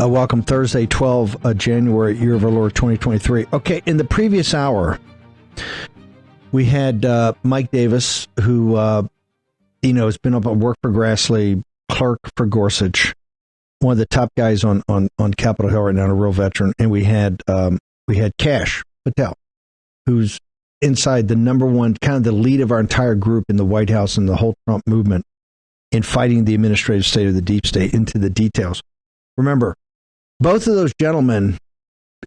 Welcome, Thursday, 12 January, year of our Lord 2023. Okay, in the previous hour, we had Mike Davis, who, has been up at work for Grassley, clerk for Gorsuch, one of the top guys on Capitol Hill right now, a real veteran. And we had Kash Patel, who's inside the number one, kind of the lead of our entire group in the White House and the whole Trump movement in fighting the administrative state of the deep state into the details. Remember, both of those gentlemen,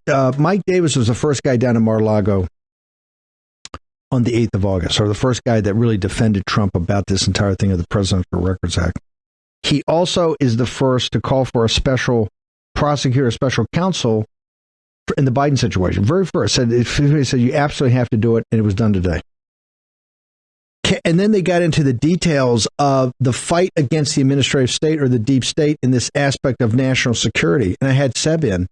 Mike Davis was the first guy down in Mar-a-Lago on the 8th of August, or the first guy that really defended Trump about this entire thing of the Presidential Records Act. He also is the first to call for a special prosecutor, a special counsel in the Biden situation. Very first. He said, you absolutely have to do it, and it was done today. And then they got into the details of the fight against the administrative state or the deep state in this aspect of national security. And I had Seb in. And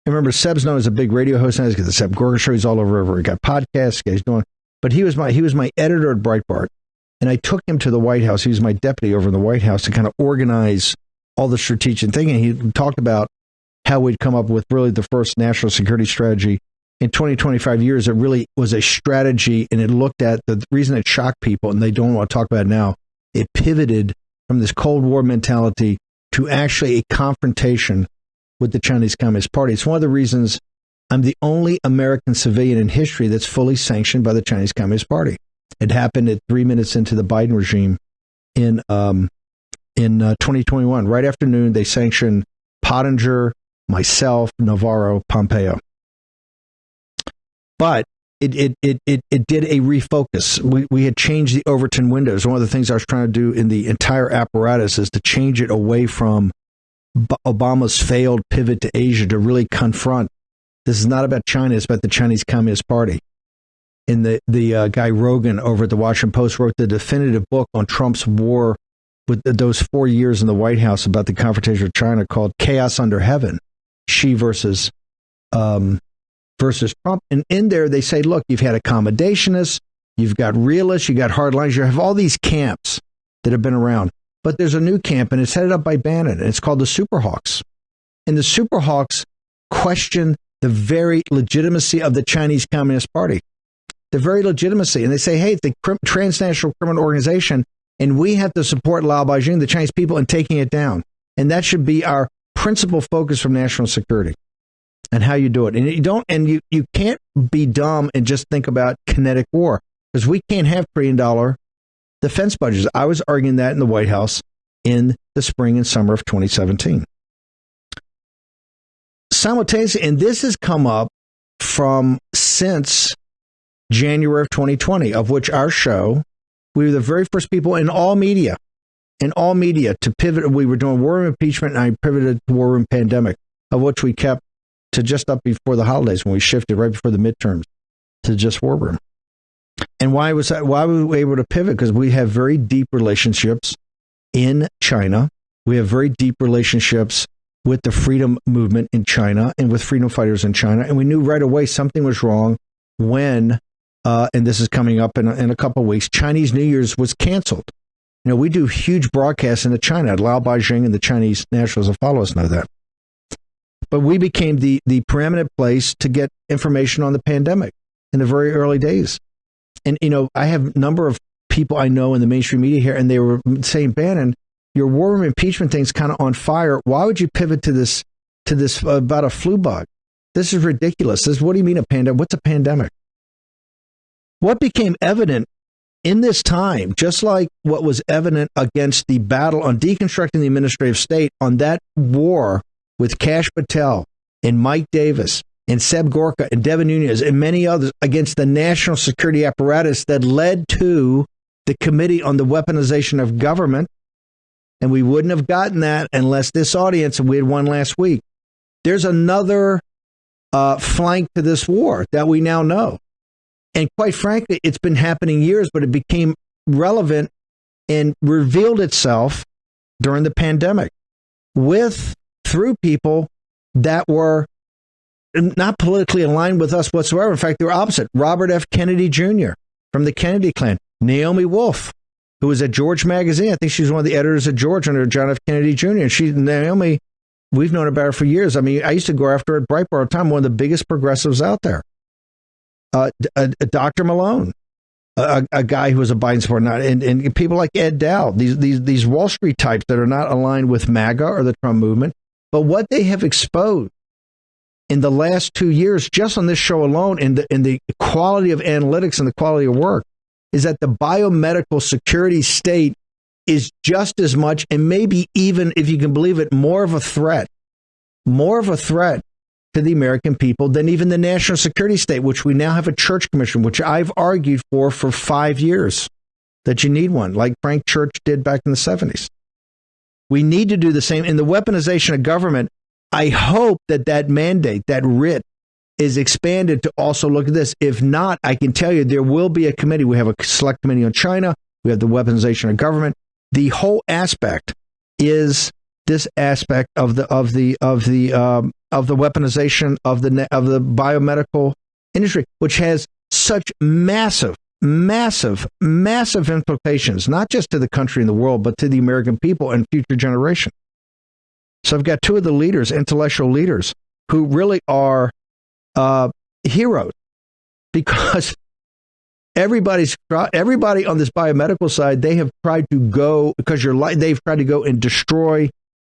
remember, Seb's known as a big radio host. He's got the Seb Gorga show. He's all over. He got podcasts. He's doing. But he was my editor at Breitbart. And I took him to the White House. He was my deputy over in the White House to kind of organize all the strategic thinking. He talked about how we'd come up with really the first national security strategy in 20, 25 years. It really was a strategy, and it looked at the reason it shocked people, and they don't want to talk about it now. It pivoted from this Cold War mentality to actually a confrontation with the Chinese Communist Party. It's one of the reasons I'm the only American civilian in history that's fully sanctioned by the Chinese Communist Party. It happened at 3 minutes into the Biden regime in 2021. Right after noon, they sanctioned Pottinger, myself, Navarro, Pompeo. But it did a refocus. We had changed the Overton windows. One of the things I was trying to do in the entire apparatus is to change it away from Obama's failed pivot to Asia to really confront. This is not about China. It's about the Chinese Communist Party. And the guy Rogan over at the Washington Post wrote the definitive book on Trump's war with those 4 years in the White House about the confrontation with China called Chaos Under Heaven, Xi versus Trump. And in there, they say, look, you've had accommodationists, you've got realists, you got hardliners, you have all these camps that have been around. But there's a new camp, and it's headed up by Bannon, and it's called the Superhawks. And the Superhawks question the very legitimacy of the Chinese Communist Party. The very legitimacy. And they say, hey, it's a transnational criminal organization, and we have to support Lao Beijing, the Chinese people, in taking it down. And that should be our principal focus from national security. And how you do it. And you can't be dumb and just think about kinetic war, because we can't have $1 trillion defense budgets. I was arguing that in the White House in the spring and summer of 2017. Simultaneously, and this has come up from since January of 2020, of which our show, we were the very first people in all media to pivot. We were doing war room impeachment, and I pivoted to war room pandemic, of which we kept to just up before the holidays when we shifted right before the midterms to just war room. And why were we able to pivot? Because we have very deep relationships in China. We have very deep relationships with the freedom movement in China and with freedom fighters in China. And we knew right away something was wrong when, and this is coming up in a couple of weeks, Chinese New Year's was canceled. We do huge broadcasts into China. Lao Beijing and the Chinese nationals that follow us know that. But we became the preeminent place to get information on the pandemic in the very early days. And, I have a number of people I know in the mainstream media here, and they were saying, Bannon, your war room impeachment thing's kind of on fire. Why would you pivot to this about a flu bug? This is ridiculous. What do you mean a pandemic? What's a pandemic? What became evident in this time, just like what was evident against the battle on deconstructing the administrative state, on that war with Kash Patel and Mike Davis and Seb Gorka and Devin Nunes and many others against the national security apparatus that led to the Committee on the Weaponization of Government. And we wouldn't have gotten that unless this audience, and we had one last week. There's another flank to this war that we now know. And quite frankly, it's been happening years, but it became relevant and revealed itself during the pandemic through people that were not politically aligned with us whatsoever. In fact, they were opposite. Robert F. Kennedy Jr. from the Kennedy clan. Naomi Wolf, who was at George Magazine. I think she was one of the editors of George under John F. Kennedy Jr. And Naomi We've known about it for years. I mean, I used to go after it at Breitbart all the time, one of the biggest progressives out there. Dr. Malone, a guy who was a Biden supporter, and people like Ed Dowd, these Wall Street types that are not aligned with MAGA or the Trump movement. But what they have exposed in the last 2 years, just on this show alone, in the quality of analytics and the quality of work, is that the biomedical security state is just as much, and maybe even, if you can believe it, more of a threat to the American people than even the national security state, which we now have a church commission, which I've argued for 5 years, that you need one, like Frank Church did back in the 70s. We need to do the same. In the weaponization of government, I hope that mandate, that writ, is expanded to also look at this. If not, I can tell you there will be a committee. We have a select committee on China. We have the weaponization of government. The whole aspect is this aspect of the weaponization of the biomedical industry, which has such massive implications, not just to the country and the world, but to the American people and future generations. So I've got two of the leaders, intellectual leaders, who really are heroes, because everybody on this biomedical side, they have tried to go, they've tried to go and destroy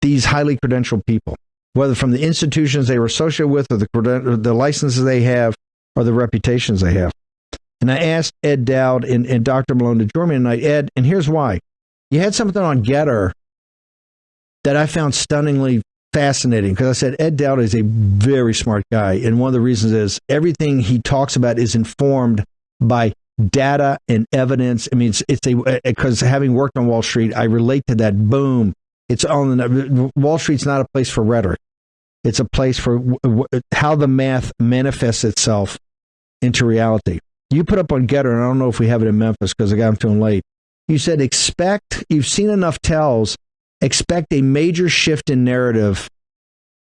these highly credentialed people, whether from the institutions they were associated with, or the licenses they have, or the reputations they have. And I asked Ed Dowd and Dr. Malone to join me tonight. Ed, and here's why. You had something on Getter that I found stunningly fascinating, because I said Ed Dowd is a very smart guy, and one of the reasons is everything he talks about is informed by data and evidence. I mean, because having worked on Wall Street, I relate to that. Boom. It's on Wall Street's not a place for rhetoric. It's a place for how the math manifests itself into reality. You put up on Getter, and I don't know if we have it in Memphis because I got them to him late. You said, you've seen enough tells, expect a major shift in narrative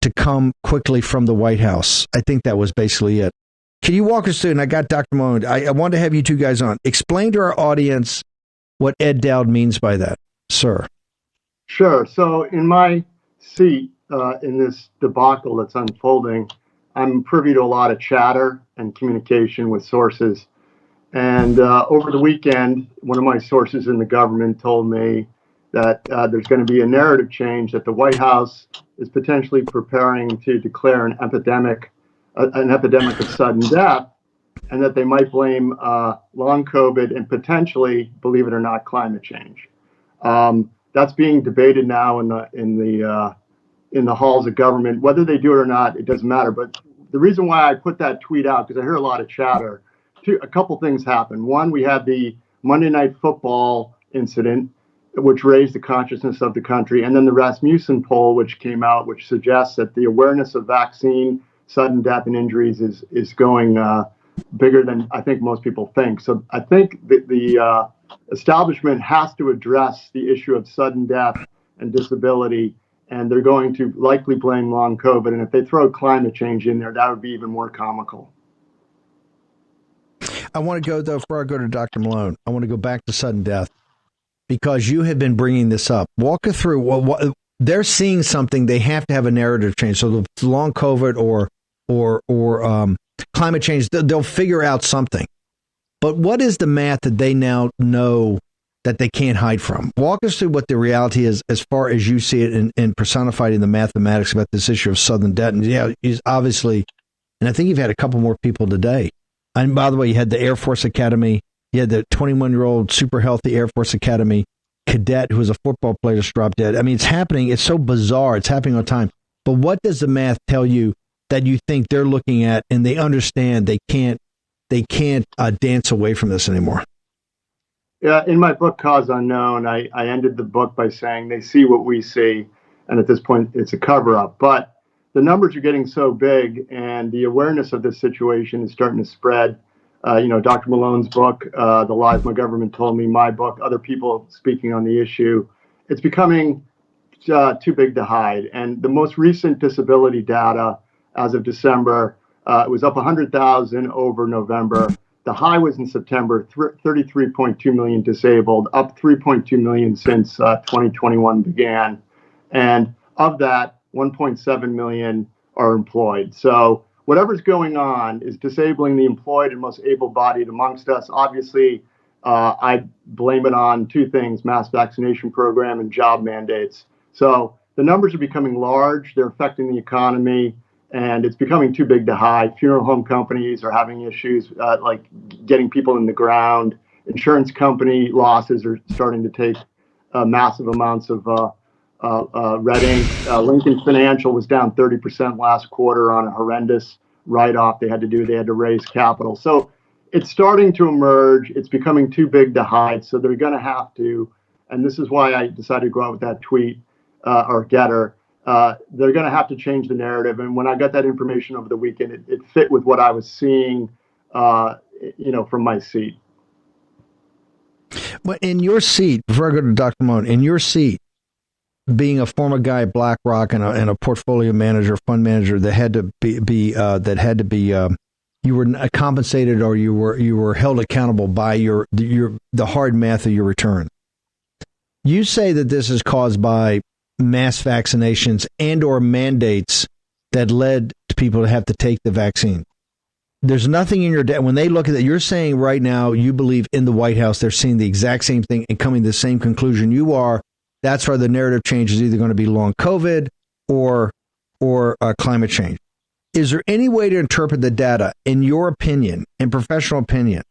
to come quickly from the White House. I think that was basically it. Can you walk us through, and I got Dr. Malone, I wanted to have you two guys on. Explain to our audience what Ed Dowd means by that, sir. Sure. So in my seat in this debacle that's unfolding, I'm privy to a lot of chatter and communication with sources. And over the weekend, one of my sources in the government told me that there's going to be a narrative change, that the White House is potentially preparing to declare an epidemic of sudden death, and that they might blame long COVID and potentially, believe it or not, climate change. That's being debated now in the halls of government. Whether they do it or not, it doesn't matter. But the reason why I put that tweet out, because I hear a lot of chatter, a couple things happened. One, we had the Monday Night Football incident, which raised the consciousness of the country, and then the Rasmussen poll, which came out, which suggests that the awareness of vaccine, sudden death, and injuries is going bigger than I think most people think. So I think the establishment has to address the issue of sudden death and disability, and they're going to likely blame long COVID. And if they throw climate change in there, that would be even more comical. I want to go, though, before I go to Dr. Malone, I want to go back to sudden death, because you have been bringing this up. Walk us through what they're seeing something. They have to have a narrative change. So the long COVID or climate change, they'll figure out something. But what is the math that they now know that they can't hide from? Walk us through what the reality is as far as you see it and personified in the mathematics about this issue of sudden death. And yeah, he's obviously, and I think you've had a couple more people today. And by the way, you had the Air Force Academy. You had the 21-year-old super healthy Air Force Academy cadet who was a football player just dropped dead. I mean, it's happening. It's so bizarre. It's happening all the time. But what does the math tell you that you think they're looking at and they understand they can't dance away from this anymore? Yeah, in my book, Cause Unknown, I ended the book by saying they see what we see, and at this point, it's a cover-up. But the numbers are getting so big, and the awareness of this situation is starting to spread. Dr. Malone's book, The Lies My Government Told Me, my book, other people speaking on the issue. It's becoming too big to hide. And the most recent disability data as of December, it was up 100,000 over November. The high was in September, 33.2 million disabled, up 3.2 million since 2021 began. And of that, 1.7 million are employed. So whatever's going on is disabling the employed and most able-bodied amongst us. Obviously, I blame it on two things: mass vaccination program and job mandates. So the numbers are becoming large. They're affecting the economy, and it's becoming too big to hide. Funeral home companies are having issues like getting people in the ground. Insurance company losses are starting to take massive amounts of red ink. Lincoln Financial was down 30% last quarter on a horrendous write-off they had to do. They had to raise capital. So it's starting to emerge. It's becoming too big to hide. So they're going to have to, and this is why I decided to go out with that tweet or getter. They're going to have to change the narrative. And when I got that information over the weekend, it fit with what I was seeing, from my seat. But in your seat, before I go to Dr. Malone, in your seat, being a former guy at BlackRock and a portfolio manager, fund manager that had to be you were compensated or you were held accountable by the hard math of your return. You say that this is caused by mass vaccinations and or mandates that led to people to have to take the vaccine. There's nothing in your data. When they look at it, you're saying right now you believe in the White House they're seeing the exact same thing and coming to the same conclusion you are. That's why the narrative change is either going to be long COVID or climate change. Is there any way to interpret the data, in your opinion, in professional opinion,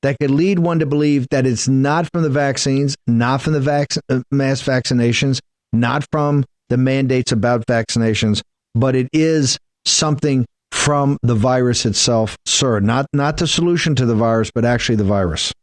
that could lead one to believe that it's not from the vaccines, not from the mass vaccinations, not from the mandates about vaccinations, but it is something from the virus itself, sir? Not the solution to the virus, but actually the virus.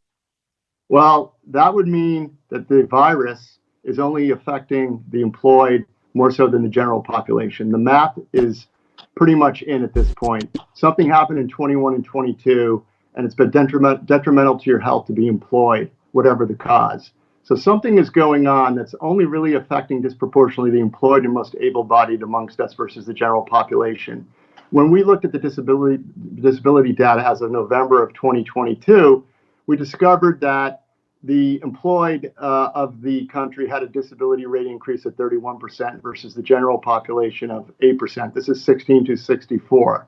Well, that would mean that the virus is only affecting the employed more so than the general population. The math is pretty much in at this point. Something happened in 21 and 22, and it's been detrimental to your health to be employed, whatever the cause. So something is going on that's only really affecting disproportionately the employed and most able-bodied amongst us versus the general population. When we looked at the disability data as of November of 2022, we discovered that the employed of the country had a disability rate increase of 31% versus the general population of 8%. This is 16 to 64.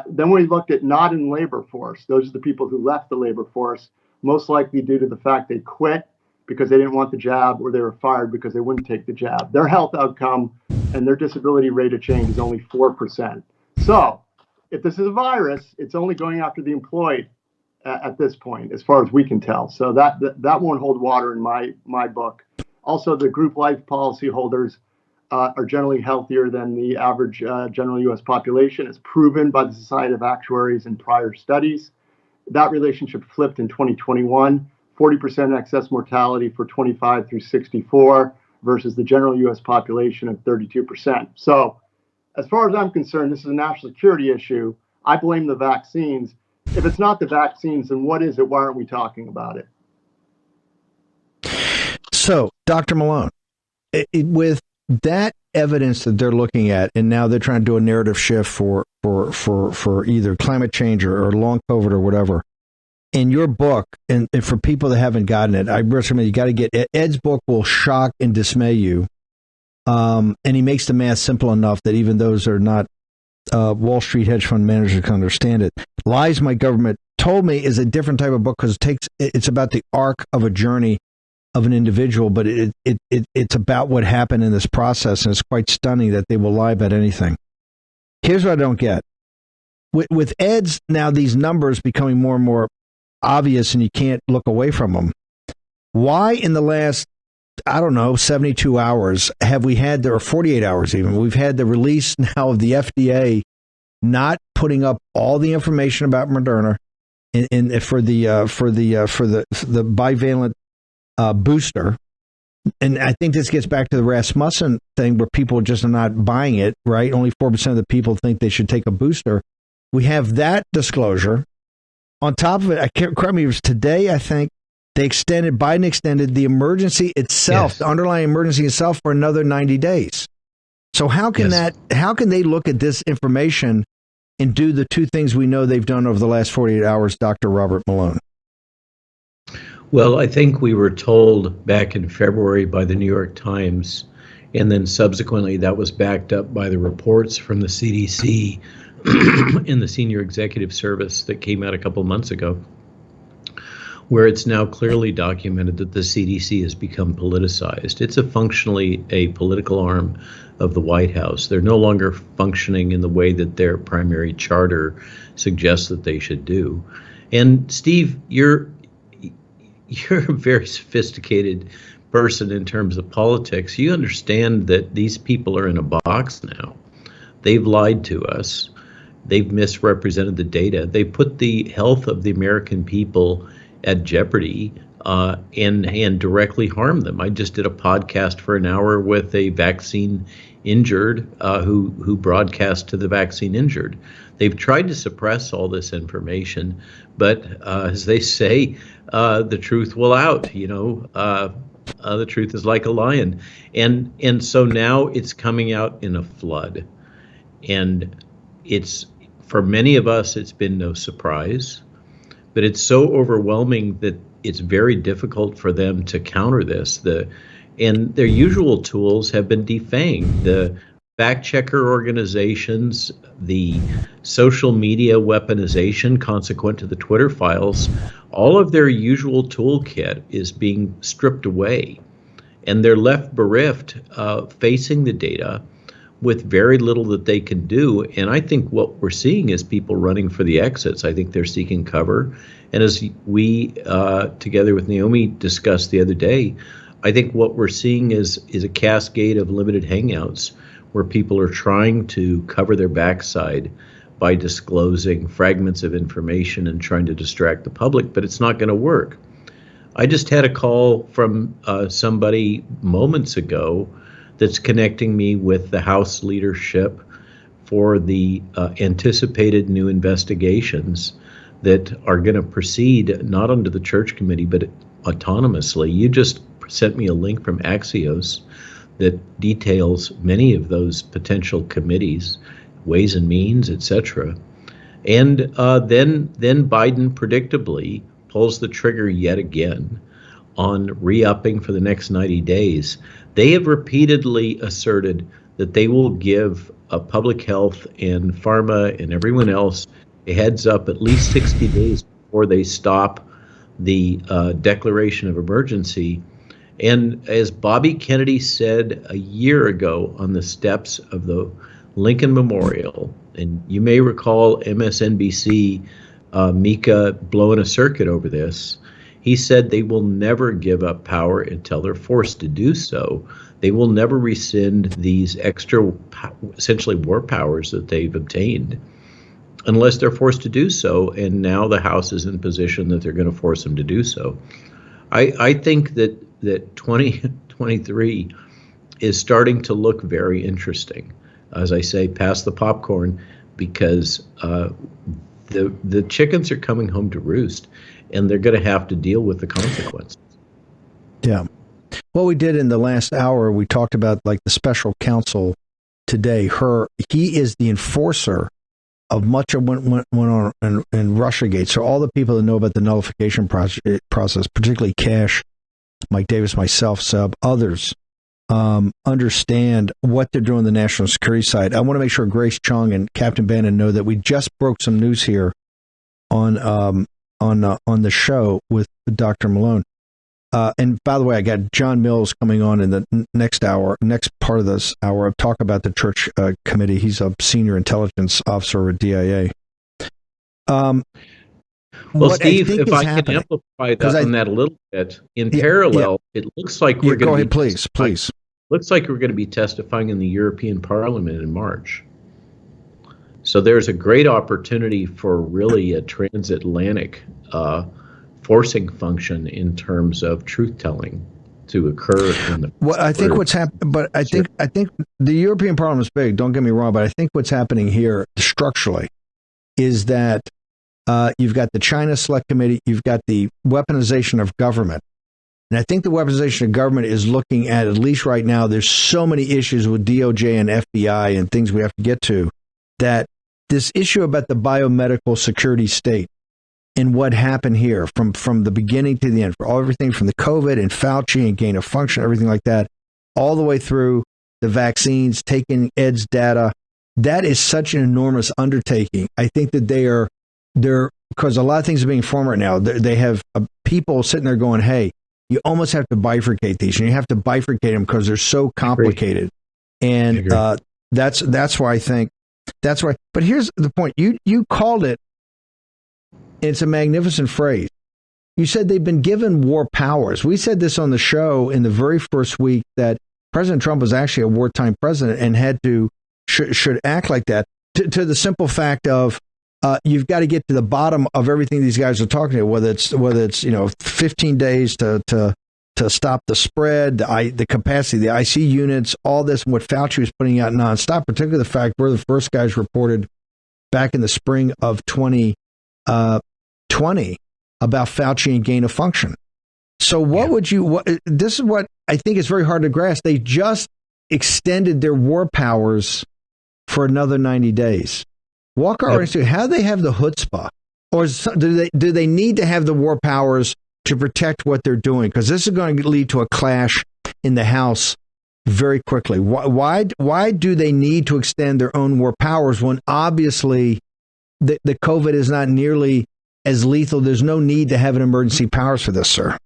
Then we looked at not in labor force. Those are the people who left the labor force, most likely due to the fact they quit because they didn't want the jab or they were fired because they wouldn't take the jab. Their health outcome and their disability rate of change is only 4%. So if this is a virus, it's only going after the employed at this point, as far as we can tell. So that won't hold water in my book. Also, the group life policy holders are generally healthier than the average general U.S. population, as proven by the Society of Actuaries in prior studies. That relationship flipped in 2021, 40% excess mortality for 25 through 64 versus the general U.S. population of 32%. So as far as I'm concerned, this is a national security issue. I blame the vaccines. If it's not the vaccines, then what is it? Why aren't we talking about it? So, Dr. Malone, with that evidence that they're looking at, and now they're trying to do a narrative shift for either climate change or long COVID or whatever, in your book, and for people that haven't gotten it, I recommend you got to get Ed's book. Will shock and dismay you, and he makes the math simple enough that even those are not Wall Street hedge fund managers can understand it. Lies My Government Told Me is a different type of book because it's about the arc of a journey of an individual, but it's about what happened in this process, and it's quite stunning that they will lie about anything. Here's what I don't get. With Ed's, now these numbers becoming more and more obvious and you can't look away from them. Why in the last, 72 hours have we had, or 48 hours even, we've had the release now of the FDA not putting up all the information about Moderna for the bivalent booster. And I think this gets back to the Rasmussen thing where people just are not buying it, right? Only 4% of the people think they should take a booster. We have that disclosure. On top of it, I can't remember, it was today, I think, Biden extended the emergency itself, yes, the underlying emergency itself, for another 90 days. So how can they look at this information and do the two things we know they've done over the last 48 hours, Dr. Robert Malone? Well, I think we were told back in February by the New York Times And then subsequently, that was backed up by the reports from the CDC in the Senior Executive Service that came out a couple months ago, where it's now clearly documented that the CDC has become politicized. It's functionally a political arm of the White House. They're no longer functioning in the way that their primary charter suggests that they should do. And Steve, you're a very sophisticated person in terms of politics. You understand that these people are in a box now. They've lied to us. They've misrepresented the data. They put the health of the American people at jeopardy and directly harm them. I just did a podcast for an hour with a vaccine injured who broadcast to the vaccine injured. They've tried to suppress all this information, but as they say, the truth will out. The truth is like a lion, and so now it's coming out in a flood, and it's, for many of us, it's been no surprise, but it's so overwhelming that it's very difficult for them to counter this. And their usual tools have been defanged. The fact checker organizations, the social media weaponization consequent to the Twitter files, all of their usual toolkit is being stripped away, and they're left bereft facing the data with very little that they can do. And I think what we're seeing is people running for the exits. I think they're seeking cover. And as we, together with Naomi, discussed the other day, I think what we're seeing is a cascade of limited hangouts where people are trying to cover their backside by disclosing fragments of information and trying to distract the public, but it's not going to work. I just had a call from somebody moments ago that's connecting me with the House leadership for the anticipated new investigations that are going to proceed not under the church committee, but autonomously. You just sent me a link from Axios that details many of those potential committees, Ways and Means, etc. And then Biden predictably pulls the trigger yet again on re-upping for the next 90 days. They have repeatedly asserted that they will give public health and pharma and everyone else a heads up at least 60 days before they stop the declaration of emergency. And as Bobby Kennedy said a year ago on the steps of the Lincoln Memorial, and you may recall MSNBC, Mika blowing a circuit over this, he said they will never give up power until they're forced to do so. They will never rescind these extra, essentially war powers that they've obtained unless they're forced to do so. And now the House is in position that they're going to force them to do so. I think that 2023 is starting to look very interesting. As I say, pass the popcorn, because the chickens are coming home to roost, and they're going to have to deal with the consequences. Yeah. What we did in the last hour, we talked about like the special counsel today. He is the enforcer of much of what went on in Russiagate. So all the people that know about the nullification process, particularly Cash, Mike Davis, myself, Sub, others, understand what they're doing on the national security side. I want to make sure Grace Chung and Captain Bannon know that we just broke some news here on the show with Dr. Malone. And by the way, I got John Mills coming on in the next part of this hour. I'll talk about the church committee. He's a senior intelligence officer at DIA. Well, Steve, if I can amplify that on that a little bit, in parallel, it looks like we're going to be please. Looks like we're going to be testifying in the European Parliament in March. So there's a great opportunity for really a transatlantic forcing function in terms of truth telling to occur in the. Well, I think what's happening, but I think the European Parliament is big. Don't get me wrong, but I think what's happening here structurally is that you've got the China Select Committee, you've got the weaponization of government. And I think the weaponization of government is looking at least right now, there's so many issues with DOJ and FBI and things we have to get to, that this issue about the biomedical security state and what happened here from the beginning to the end, for everything from the COVID and Fauci and gain of function, everything like that, all the way through the vaccines, taking Ed's data. That is such an enormous undertaking. I think that they're because a lot of things are being formed right now. They have people sitting there going, "Hey, you almost have to bifurcate these, and you have to bifurcate them because they're so complicated." And that's why I think that's why. But here's the point: you called it. It's a magnificent phrase. You said they've been given war powers. We said this on the show in the very first week that President Trump was actually a wartime president and had to should act like that. To the simple fact of you've got to get to the bottom of everything these guys are talking about, whether it's 15 days to stop the spread, the capacity, the IC units, all this, and what Fauci was putting out nonstop. Particularly the fact we're the first guys reported back in the spring of 2020 about Fauci and gain of function. So this is what I think is very hard to grasp. They just extended their war powers for another 90 days. Walk our audience through how they have the chutzpah, or do they need to have the war powers to protect what they're doing? Because this is going to lead to a clash in the House very quickly. Why do they need to extend their own war powers when obviously the COVID is not nearly as lethal? There's no need to have an emergency powers for this, sir.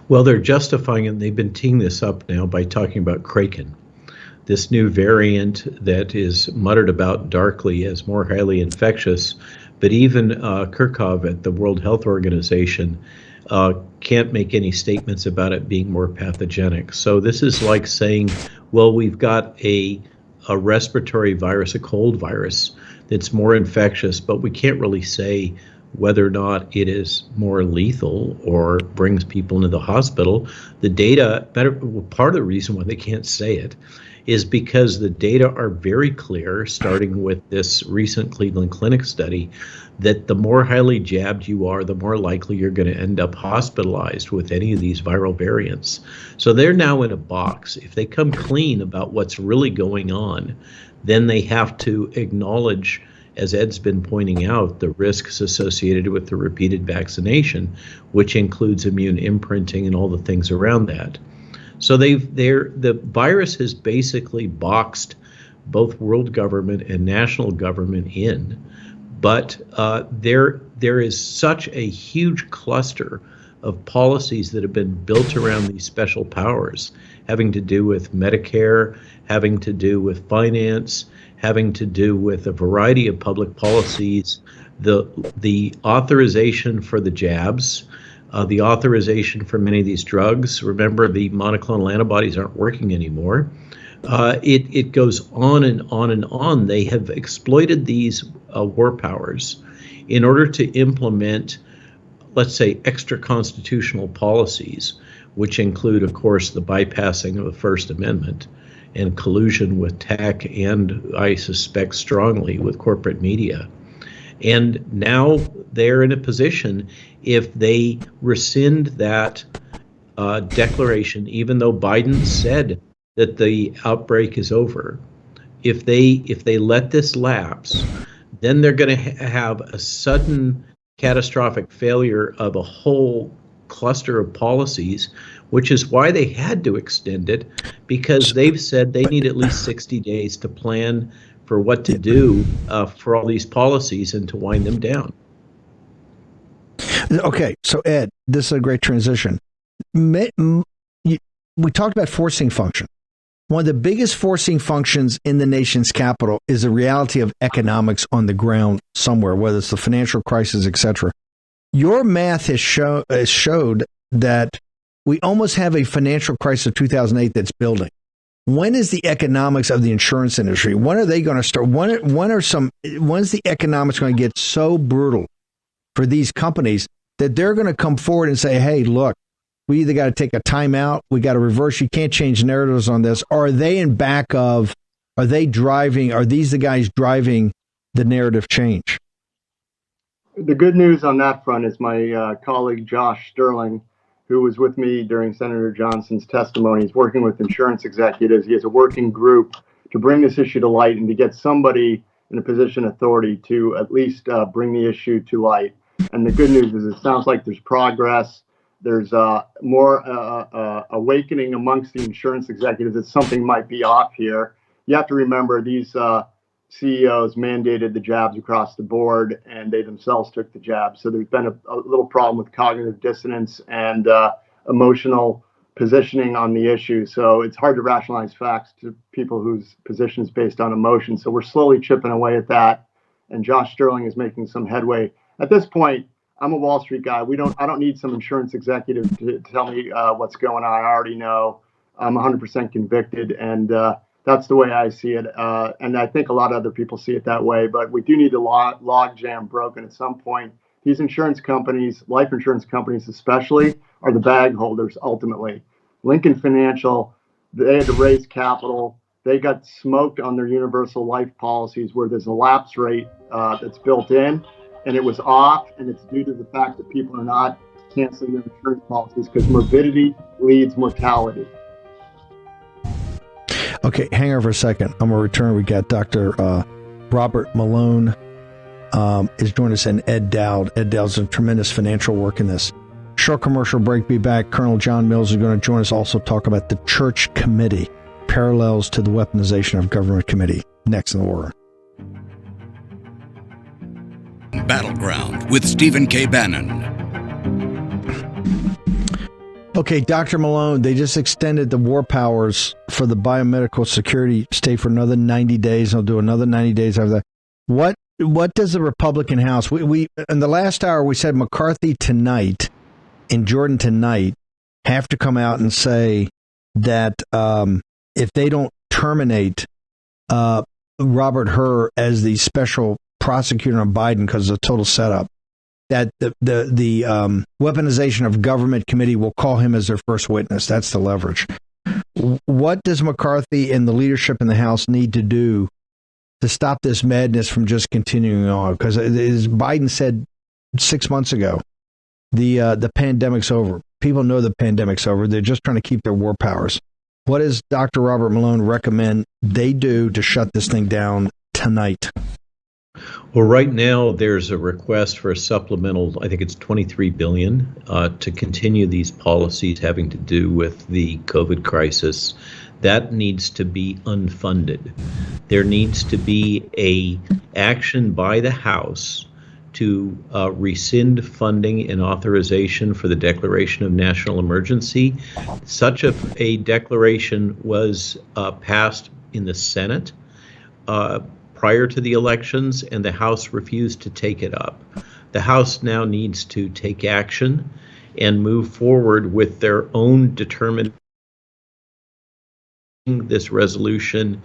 Well, they're justifying it, and they've been teeing this up now by talking about Kraken, this new variant that is muttered about darkly as more highly infectious. But even Kirkov at the World Health Organization can't make any statements about it being more pathogenic. So this is like saying, well, we've got a respiratory virus, a cold virus, that's more infectious, but we can't really say whether or not it is more lethal or brings people into the hospital. The data, part of the reason why they can't say it is because the data are very clear, starting with this recent Cleveland Clinic study, that the more highly jabbed you are, the more likely you're going to end up hospitalized with any of these viral variants. So they're now in a box. If they come clean about what's really going on, then they have to acknowledge, as Ed's been pointing out, the risks associated with the repeated vaccination, which includes immune imprinting and all the things around that. So the virus has basically boxed both world government and national government in, but there is such a huge cluster of policies that have been built around these special powers, having to do with Medicare, having to do with finance, having to do with a variety of public policies, the authorization for the jabs, the authorization for many of these drugs. Remember, the monoclonal antibodies aren't working anymore. It goes on and on and on. They have exploited these war powers in order to implement, let's say, extra constitutional policies, which include, of course, the bypassing of the First Amendment and collusion with tech and, I suspect strongly, with corporate media. And now they're in a position, if they rescind that declaration, even though Biden said that the outbreak is over, if they let this lapse, then they're going to have a sudden catastrophic failure of a whole cluster of policies, which is why they had to extend it, because they've said they need at least 60 days to plan for what to do for all these policies and to wind them down. Okay, so Ed, this is a great transition. We talked about forcing function. One of the biggest forcing functions in the nation's capital is the reality of economics on the ground somewhere, whether it's the financial crisis, etc. Your math has showed that we almost have a financial crisis of 2008 that's building. When is the economics of the insurance industry? When are they going to start? When's the economics going to get so brutal for these companies that they're going to come forward and say, hey, look, we either got to take a time out, we got to reverse, you can't change narratives on this, or are they in back of, are these the guys driving the narrative change? The good news on that front is my colleague Josh Sterling, who was with me during Senator Johnson's testimony, he's working with insurance executives. He has a working group to bring this issue to light and to get somebody in a position of authority to at least bring the issue to light. And the good news is it sounds like there's progress. there's more awakening amongst the insurance executives that something might be off here. You have to remember these CEOs mandated the jabs across the board, and they themselves took the jabs. So there's been a little problem with cognitive dissonance and emotional positioning on the issue. So it's hard to rationalize facts to people whose position is based on emotion. So we're slowly chipping away at that. And Josh Sterling is making some headway. At this point, I'm a Wall Street guy. I don't need some insurance executive to tell me what's going on. I already know. I'm 100% convicted, and that's the way I see it. And I think a lot of other people see it that way. But we do need the log jam broken at some point. These insurance companies, life insurance companies especially, are the bag holders ultimately. Lincoln Financial, they had to raise capital. They got smoked on their universal life policies where there's a lapse rate that's built in, and it was off, and it's due to the fact that people are not canceling their insurance policies because morbidity leads mortality. Okay, hang on for a second. I'm going to return. We got Dr. Robert Malone is joining us, and Ed Dowd. Ed Dowd's done tremendous financial work in this. Short commercial break, be back. Colonel John Mills is going to join us, also talk about the Church Committee, parallels to the weaponization of government committee. Next in the war. Battleground with Stephen K. Bannon. Okay, Dr. Malone, they just extended the war powers for the biomedical security state for another 90 days. They'll do another 90 days after that. What does the Republican House, we in the last hour, we said McCarthy tonight and Jordan tonight have to come out and say that if they don't terminate Robert Hur as the special prosecutor on Biden because of the total setup, that the weaponization of government committee will call him as their first witness. That's the leverage. What does McCarthy and the leadership in the House need to do to stop this madness from just continuing on? Because as Biden said 6 months ago, the pandemic's over. People know the pandemic's over. They're just trying to keep their war powers. What does Dr. Robert Malone recommend they do to shut this thing down tonight? Well, right now there's a request for a supplemental, I think it's $23 billion, to continue these policies having to do with the COVID crisis. That needs to be unfunded. There needs to be a action by the House to rescind funding and authorization for the declaration of national emergency. Such a declaration was passed in the Senate prior to the elections, and the House refused to take it up. The House now needs to take action and move forward with their own determination. This resolution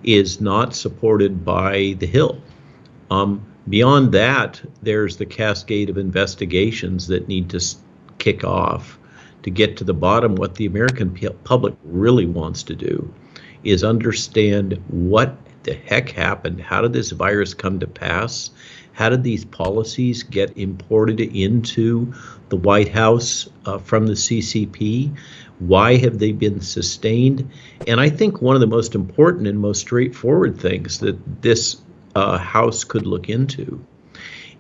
is not supported by the Hill. Beyond that, there's the cascade of investigations that need to kick off to get to the bottom. What the American public really wants to do is understand what the heck happened. How did this virus come to pass? How did these policies get imported into the White House from the CCP? Why have they been sustained? And I think one of the most important and most straightforward things that this House could look into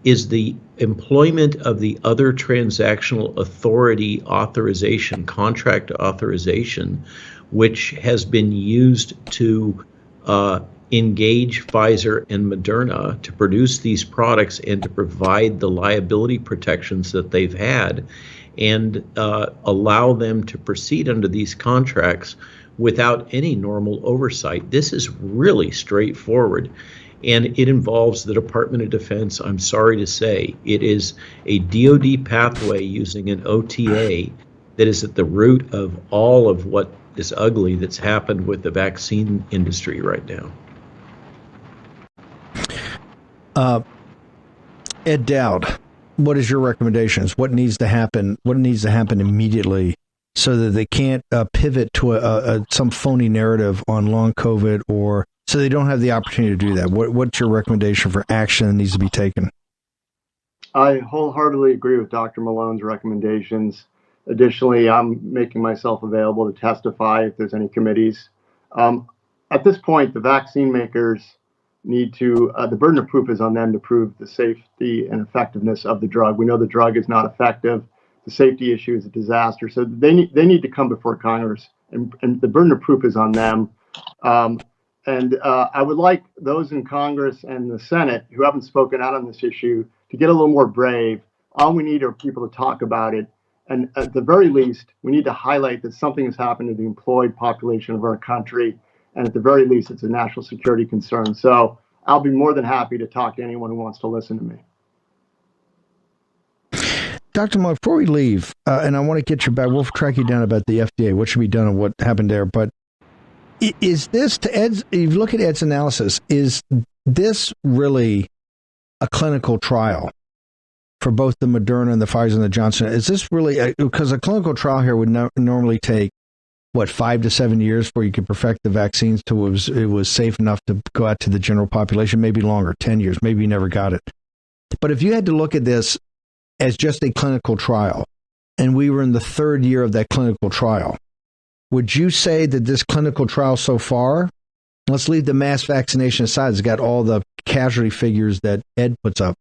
is the employment of the other transactional authority authorization, contract authorization, which has been used to engage Pfizer and Moderna to produce these products and to provide the liability protections that they've had, and allow them to proceed under these contracts without any normal oversight. This is really straightforward, and it involves the Department of Defense. I'm sorry to say, it is a DoD pathway using an OTA that is at the root of all of what is ugly that's happened with the vaccine industry right now. Ed Dowd, what is your recommendations? What needs to happen? What needs to happen immediately so that they can't pivot to some phony narrative on long COVID, or so they don't have the opportunity to do that? What's your recommendation for action that needs to be taken? I wholeheartedly agree with Dr. Malone's recommendations. Additionally, I'm making myself available to testify if there's any committees. At this point, the vaccine makers need to, the burden of proof is on them to prove the safety and effectiveness of the drug. We know the drug is not effective. the safety issue is a disaster. So they need to come before Congress, and the burden of proof is on them. I would like those in Congress and the Senate who haven't spoken out on this issue to get a little more brave. All we need are people to talk about it. And at the very least, we need to highlight that something has happened to the employed population of our country. And at the very least, it's a national security concern. So I'll be more than happy to talk to anyone who wants to listen to me. Dr. Malone, before we leave, and I want to get you back, we'll track you down about the FDA, what should be done and what happened there. But is this, to Ed's, if you look at Ed's analysis, is this really a clinical trial for both the Moderna and the Pfizer and the Johnson? Is this really, because a clinical trial here would normally take, 5 to 7 years before you could perfect the vaccines till it was safe enough to go out to the general population, maybe longer, 10 years, maybe you never got it. But if you had to look at this as just a clinical trial, and we were in the third year of that clinical trial, would you say that this clinical trial so far, let's leave the mass vaccination aside, it's got all the casualty figures that Ed puts up,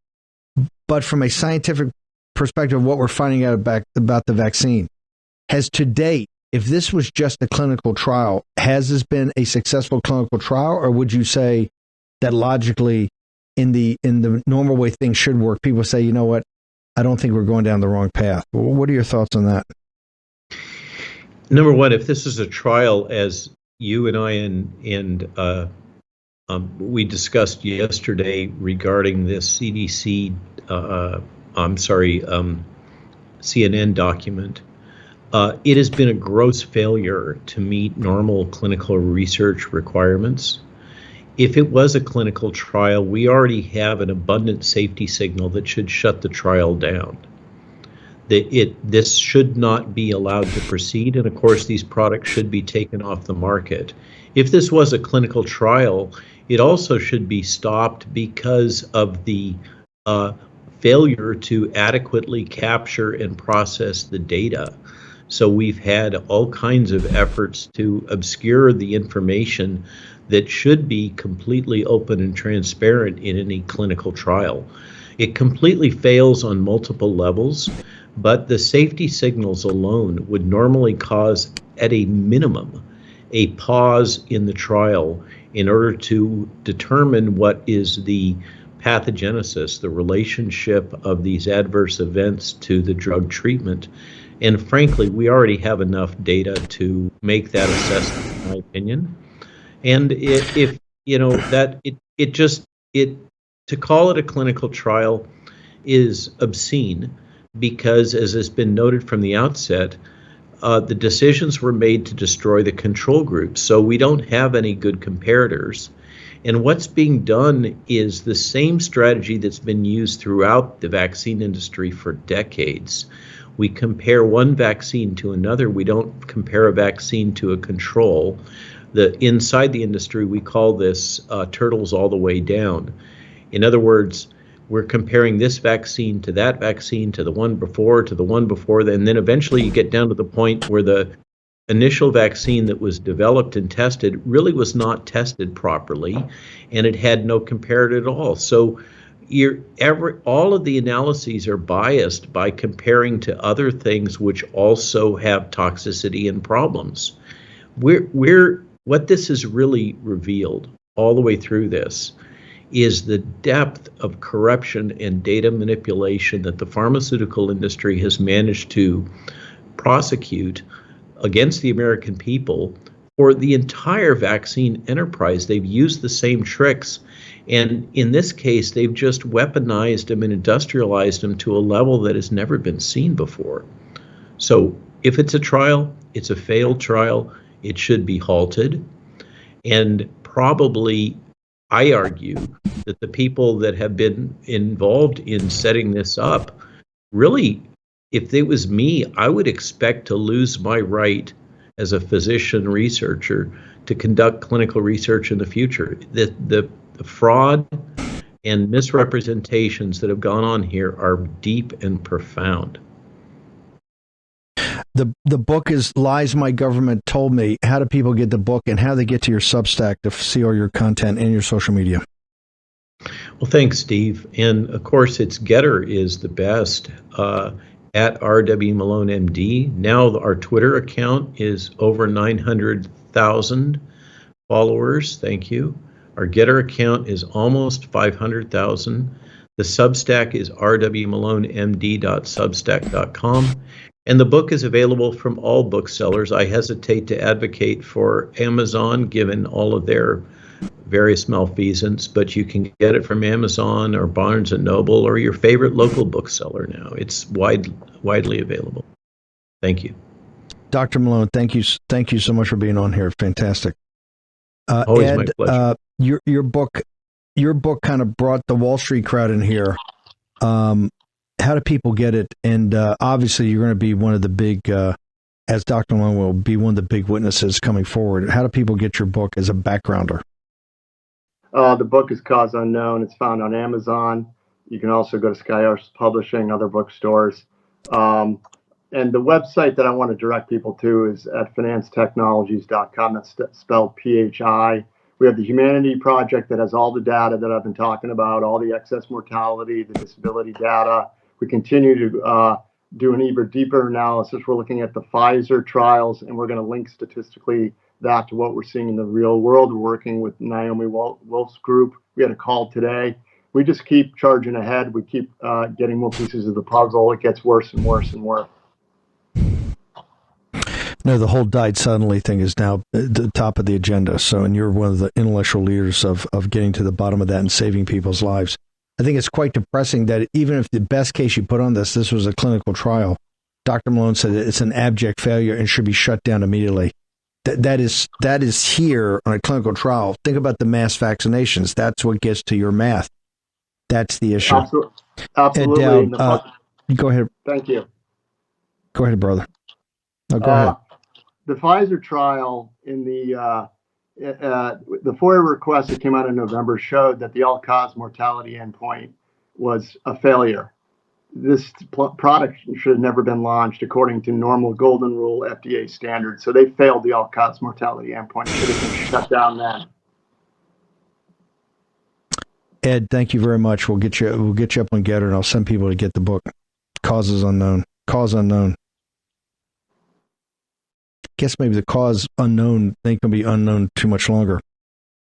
but from a scientific perspective, what we're finding out about the vaccine, has to date, if this was just a clinical trial, has this been a successful clinical trial, or would you say that logically, in the normal way things should work, people say, you know what, I don't think we're going down the wrong path? What are your thoughts on that? Number one, if this is a trial, as you and I and we discussed yesterday regarding this CDC, CNN document, it has been a gross failure to meet normal clinical research requirements. If it was a clinical trial, we already have an abundant safety signal that should shut the trial down. This should not be allowed to proceed, and of course these products should be taken off the market. If this was a clinical trial, it also should be stopped because of the failure to adequately capture and process the data. So we've had all kinds of efforts to obscure the information that should be completely open and transparent in any clinical trial. It completely fails on multiple levels, but the safety signals alone would normally cause, at a minimum, a pause in the trial in order to determine what is the pathogenesis, the relationship of these adverse events to the drug treatment. And frankly, we already have enough data to make that assessment, in my opinion. And to call it a clinical trial is obscene, because, as has been noted from the outset, the decisions were made to destroy the control group. So we don't have any good comparators. And what's being done is the same strategy that's been used throughout the vaccine industry for decades. We compare one vaccine to another. We don't compare a vaccine to a control. Inside the industry, we call this turtles all the way down. In other words, we're comparing this vaccine, to the one before, and then eventually you get down to the point where the initial vaccine that was developed and tested really was not tested properly, and it had no comparator at all. So all of the analyses are biased by comparing to other things which also have toxicity and problems. What this has really revealed all the way through this is the depth of corruption and data manipulation that the pharmaceutical industry has managed to prosecute against the American people for the entire vaccine enterprise. They've used the same tricks, and in this case, they've just weaponized them and industrialized them to a level that has never been seen before. So if it's a trial, it's a failed trial. It should be halted, and probably I argue that the people that have been involved in setting this up, really, if it was me, I would expect to lose my right as a physician researcher to conduct clinical research in the future. The fraud and misrepresentations that have gone on here are deep and profound. The book is Lies My Government Told Me. How do people get the book, and how do they get to your Substack to see all your content and your social media? Well, thanks, Steve. And of course, Getter is the best. at RW Malone MD. Now our Twitter account is over 900,000 followers. Thank you. Our Getter account is almost 500,000. The Substack is rwmalonemd.substack.com. And the book is available from all booksellers. I hesitate to advocate for Amazon, given all of their various malfeasance, but you can get it from Amazon or Barnes & Noble or your favorite local bookseller now. It's widely available. Thank you. Dr. Malone, thank you so much for being on here. Fantastic. Always Ed, my pleasure. Your book kind of brought the Wall Street crowd in here. How do people get it? And obviously, you're going to be one of the big, as Dr. Malone will be one of the big witnesses coming forward. How do people get your book as a backgrounder? The book is Cause Unknown. It's found on Amazon. You can also go to Sky Arts Publishing, other bookstores. And the website that I want to direct people to is at financetechnologies.com. That's spelled PHI. We have the Humanity Project that has all the data that I've been talking about, all the excess mortality, the disability data. We continue to do an even deeper analysis. We're looking at the Pfizer trials, and we're going to link statistically that to what we're seeing in the real world. We're working with Naomi Wolf's group. We had a call today. We just keep charging ahead. We keep getting more pieces of the puzzle. It gets worse and worse and worse. No, the whole died suddenly thing is now at the top of the agenda. So, and you're one of the intellectual leaders of getting to the bottom of that and saving people's lives. I think it's quite depressing that even if the best case you put on this was a clinical trial, Dr. Malone said that it's an abject failure and should be shut down immediately. That is here on a clinical trial. Think about the mass vaccinations. That's what gets to your math. That's the issue. Absolutely. Dowd, go ahead. Thank you. Go ahead, brother. No, go ahead. The Pfizer trial in the FOIA request that came out in November showed that the all-cause mortality endpoint was a failure. This product should have never been launched according to normal golden rule FDA standards. So they failed the all-cause mortality endpoint. It should have been shut down then. Ed, thank you very much. We'll get you up on Getter, and I'll send people to get the book. Cause Unknown. Guess maybe the cause unknown ain't going to be unknown too much longer.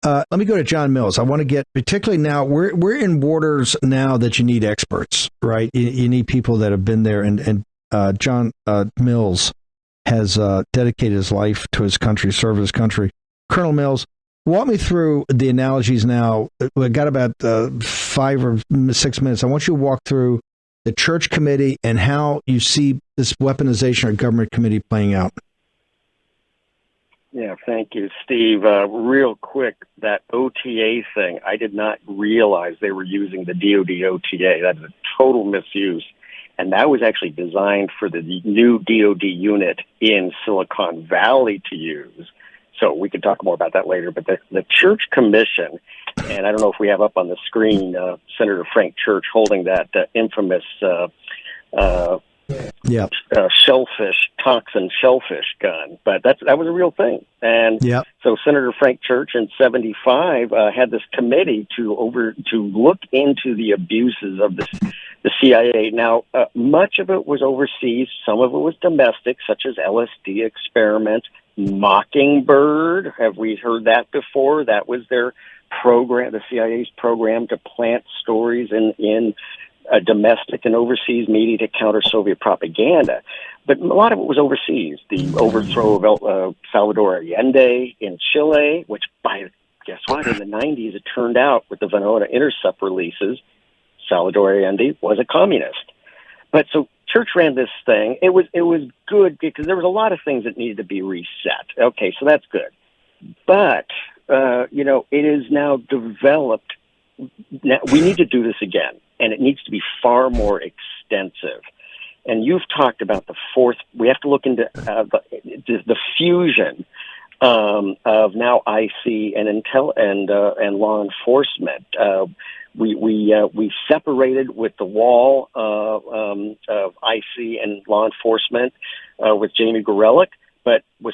Let me go to John Mills. I want to get, particularly now, we're in waters now that you need experts, right? You need people that have been there, and John Mills has dedicated his life to his country, served his country. Colonel Mills, walk me through the analogies now. We've got about 5 or 6 minutes. I want you to walk through the church committee and how you see this weaponization of government committee playing out. Yeah, thank you, Steve. Real quick, that OTA thing, I did not realize they were using the DoD OTA. That is a total misuse. And that was actually designed for the new DoD unit in Silicon Valley to use. So we could talk more about that later. But the Church Commission, and I don't know if we have up on the screen Senator Frank Church holding that infamous toxin shellfish gun, but that was a real thing. And so Senator Frank Church in 75 had this committee to look into the abuses of the CIA. Now, much of it was overseas, some of it was domestic, such as LSD experiment, Mockingbird. Have we heard that before? That was their program, the CIA's program to plant stories in domestic and overseas media to counter Soviet propaganda. But a lot of it was overseas. The overthrow of Salvador Allende in Chile, which guess what? In the 90s, it turned out with the Vanilla Intercept releases, Salvador Allende was a communist. But so Church ran this thing. It was good because there was a lot of things that needed to be reset. Okay, so that's good. But, it is now developed. Now, we need to do this again, and it needs to be far more extensive. And you've talked about the fourth. We have to look into the fusion of now IC and Intel and law enforcement. We separated with the wall of IC and law enforcement with Jamie Gorelick,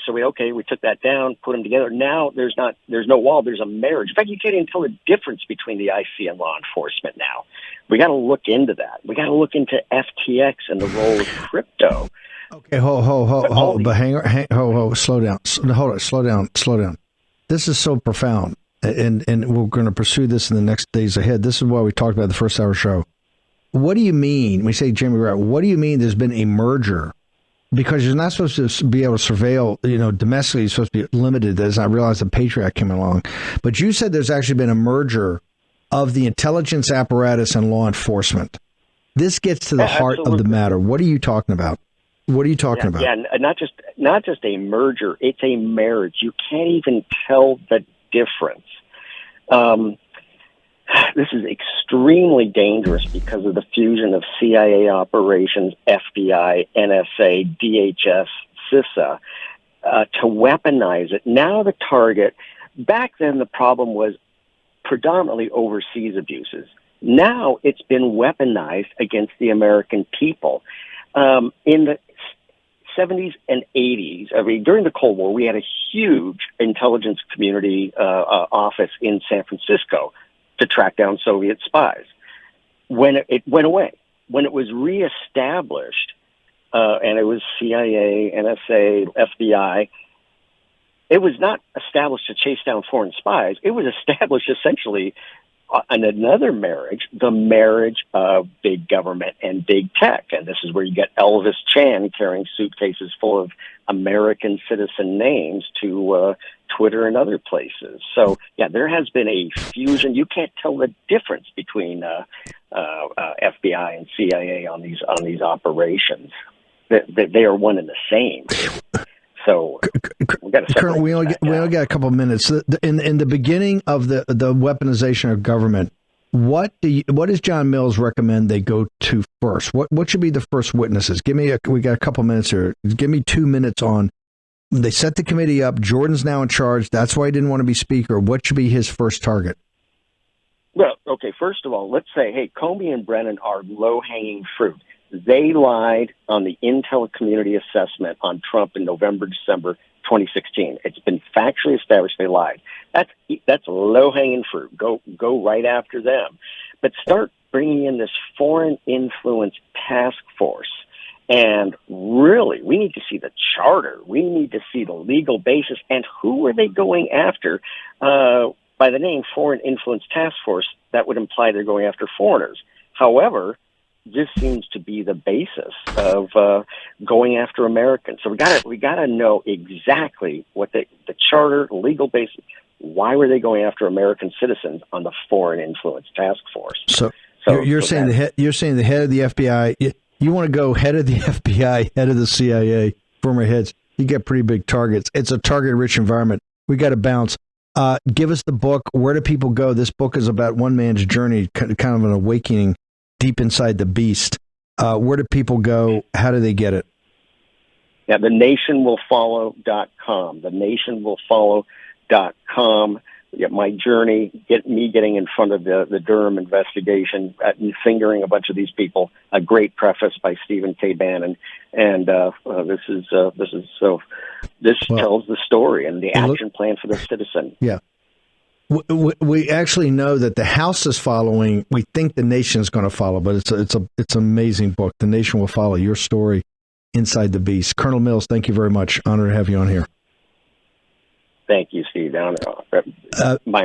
So we took that down, put them together. Now there's no wall, there's a marriage. In fact, you can't even tell the difference between the IC and law enforcement now. We got to look into that. We got to look into FTX and the role of crypto. Okay, slow down. This is so profound, and we're going to pursue this in the next days ahead. This is why we talked about the first hour show. What do you mean when we say Jimmy Rat? What do you mean there's been a merger? Because you're not supposed to be able to surveil, domestically. You're supposed to be limited. As I realized the Patriot Act came along. But you said there's actually been a merger of the intelligence apparatus and law enforcement. This gets to the heart of the matter. What are you talking about? What are you talking about? Yeah, not just a merger. It's a marriage. You can't even tell the difference. This is extremely dangerous because of the fusion of CIA operations, FBI, NSA, DHS, CISA, to weaponize it. Now the target, back then the problem was predominantly overseas abuses. Now it's been weaponized against the American people. In the 70s and 80s, during the Cold War, we had a huge intelligence community office in San Francisco to track down Soviet spies. When it went away, when it was reestablished, and it was CIA, NSA, FBI, it was not established to chase down foreign spies. It was established essentially in another marriage, the marriage of big government and big tech. And this is where you get Elvis Chan carrying suitcases full of American citizen names to Twitter and other places. So, yeah, there has been a fusion. You can't tell the difference between FBI and CIA on these operations. They are one and the same. So we got to Colonel, we only got a couple of minutes. In the beginning of the weaponization of government, what does John Mills recommend they go to first? What should be the first witnesses? We got a couple of minutes here. Give me 2 minutes on. They set the committee up. Jordan's now in charge. That's why he didn't want to be speaker. What should be his first target? Well, okay. First of all, let's say, hey, Comey and Bannon are low-hanging fruit. They lied on the intel community assessment on Trump in November, December 2016. It's been factually established they lied. That's low-hanging fruit. Go right after them. But start bringing in this foreign influence task force. And really, we need to see the charter. We need to see the legal basis. And who are they going after? By the name Foreign Influence Task Force, that would imply they're going after foreigners. However, this seems to be the basis of going after Americans. So we gotta know exactly what the charter, legal basis. Why were they going after American citizens on the Foreign Influence Task Force? So you're saying the head of the FBI. You want to go head of the FBI, head of the CIA, former heads. You get pretty big targets. It's a target-rich environment. We got to bounce. Give us the book. Where do people go? This book is about one man's journey, kind of an awakening deep inside the beast. Where do people go? How do they get it? Yeah, thenationwillfollow.com. Thenationwillfollow.com. Yeah, my journey, getting in front of the Durham investigation, fingering a bunch of these people. A great preface by Stephen K. Bannon, and this tells the story and the action plan for the citizen. Yeah. We actually know that the House is following. We think the nation is going to follow, but it's an amazing book. The Nation Will Follow. Your story, Inside the Beast. Colonel Mills, thank you very much. Honor to have you on here. Thank you, Steve. My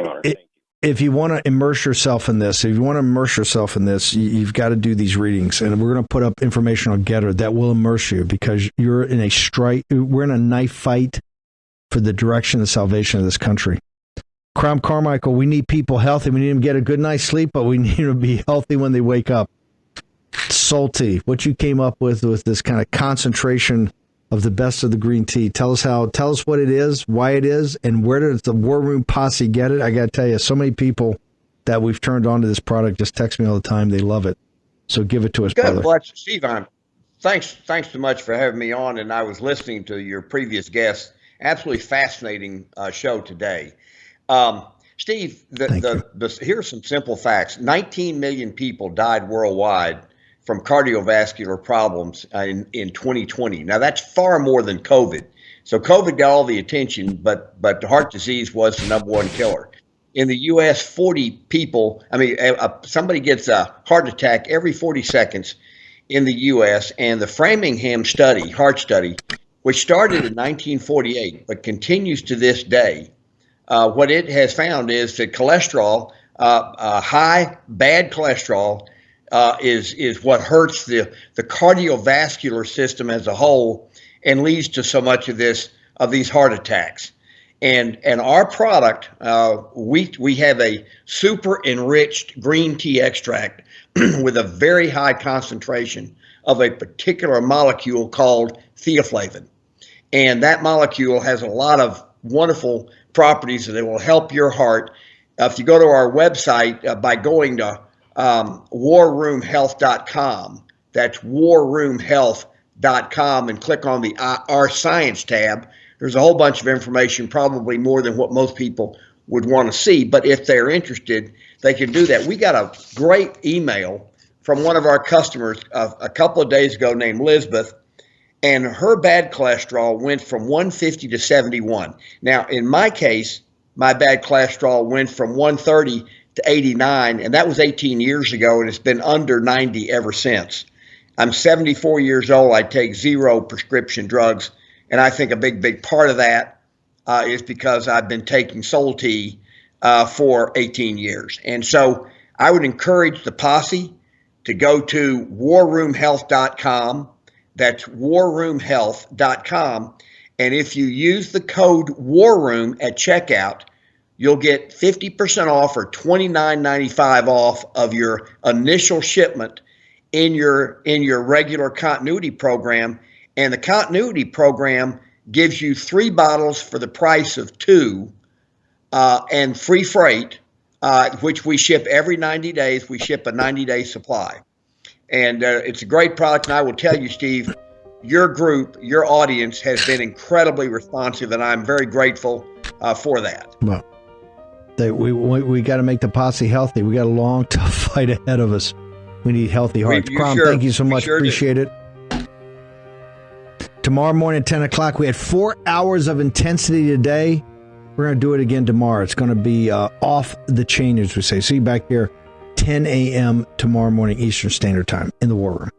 honor. Thank you. If you want to immerse yourself in this, you've got to do these readings, and we're going to put up information on Getter that will immerse you because you're in a strike. We're in a knife fight for the direction and salvation of this country. Crom Carmichael, we need people healthy. We need them to get a good night's sleep, but we need them to be healthy when they wake up. Salty, what you came up with this kind of concentration of the best of the green tea. Tell us what it is, why it is, and where does the War Room Posse get it? I got to tell you, so many people that we've turned on to this product just text me all the time. They love it. So give it to us, brother. Well, Steve, thanks so much for having me on. And I was listening to your previous guest. Absolutely fascinating show today. Steve, here's some simple facts. 19 million people died worldwide from cardiovascular problems in 2020. Now, that's far more than COVID. So COVID got all the attention, but heart disease was the number one killer. In the U.S., 40 people, somebody gets a heart attack every 40 seconds in the U.S., and the Framingham study, heart study, which started in 1948 but continues to this day, what it has found is that cholesterol, high, bad cholesterol, is what hurts the cardiovascular system as a whole and leads to so much of these heart attacks. And our product, we have a super enriched green tea extract with a very high concentration of a particular molecule called theaflavin. And that molecule has a lot of wonderful properties that will help your heart. If you go to our website by going to warroomhealth.com, that's warroomhealth.com, and click on the Our Science tab, there's a whole bunch of information, probably more than what most people would want to see. But if they're interested, they can do that. We got a great email from one of our customers a couple of days ago named Elizabeth, and her bad cholesterol went from 150 to 71. Now, in my case, my bad cholesterol went from 130 to 89, and that was 18 years ago, and it's been under 90 ever since. I'm 74 years old. I take 0 prescription drugs. And I think a big part of that is because I've been taking Soul Tea for 18 years. And so I would encourage the posse to go to warroomhealth.com. That's warroomhealth.com. And if you use the code WARROOM at checkout, you'll get 50% off or $29.95 off of your initial shipment in your regular continuity program. And the continuity program gives you 3 bottles for the price of 2 and free freight, which we ship every 90 days. We ship a 90-day supply. And it's a great product. And I will tell you, Steve, your group, your audience has been incredibly responsive, and I'm very grateful for that. Well, we got to make the posse healthy. We got a long, tough fight ahead of us. We need healthy hearts. Crom, thank you so much. Appreciate it. Tomorrow morning at 10 o'clock, we had 4 hours of intensity today. We're going to do it again tomorrow. It's going to be off the chain, as we say. See you back here 10 a.m. tomorrow morning, Eastern Standard Time in the War Room.